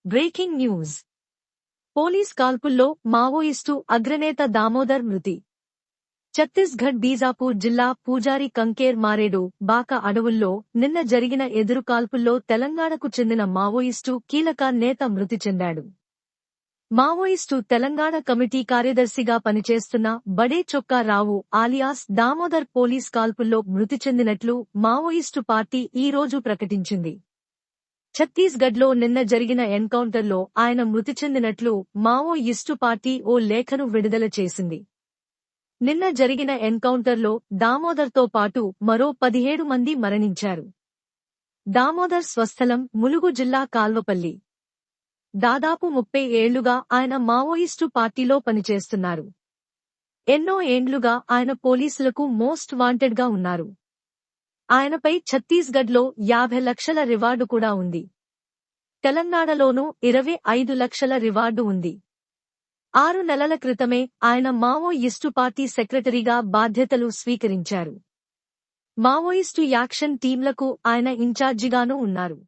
Breaking news. Police కాల్పుల్లో Maoist అగ్రనేత దామోదర్ మృతి. ఛత్తీస్గఢ్ బీజాపూర్ జిల్లా పూజారి కంకేర్ మారేడు బాక అడవుల్లో నిన్న జరిగిన ఎదురుకాల్పుల్లో తెలంగాణకు చెందిన మావోయిస్టు కీలక నేత మృతి చెందాడు. మావోయిస్టు తెలంగాణ కమిటీ కార్యదర్శిగా పనిచేస్తున్న బడే చొక్కా రావు ఆలియాస్ దామోదర్ పోలీస్ కాల్పుల్లో మృతి చెందినట్లు మావోయిస్టు పార్టీ ఈ రోజు ప్రకటించింది. ఛత్తీస్గఢ్లో నిన్న జరిగిన ఎన్కౌంటర్లో ఆయన మృతి చెందినట్లు మావోయిస్టు పార్టీ ఓ లేఖను విడుదల చేసింది. నిన్న జరిగిన ఎన్కౌంటర్లో దామోదర్తో పాటు మరో 17 మంది మరణించారు. దామోదర్ స్వస్థలం ములుగు జిల్లా కాల్వపల్లి. దాదాపు 30 ఏళ్లుగా ఆయన మావోయిస్టు పార్టీలో పనిచేస్తున్నారు. ఎన్నో ఏండ్లుగా ఆయన పోలీసులకు మోస్ట్ వాంటెడ్గా ఉన్నారు. ఆయనపై ఛత్తీస్గఢ్లో 50 లక్షల రివార్డు కూడా ఉంది. తెలంగాణలోనూ 25 లక్షల రివార్డు ఉంది. 6 నెలల క్రితమే ఆయన మావోయిస్టు పార్టీ సెక్రటరీగా బాధ్యతలు స్వీకరించారు. మావోయిస్టు యాక్షన్ టీంలకు ఆయన ఇన్ఛార్జిగానూ ఉన్నారు.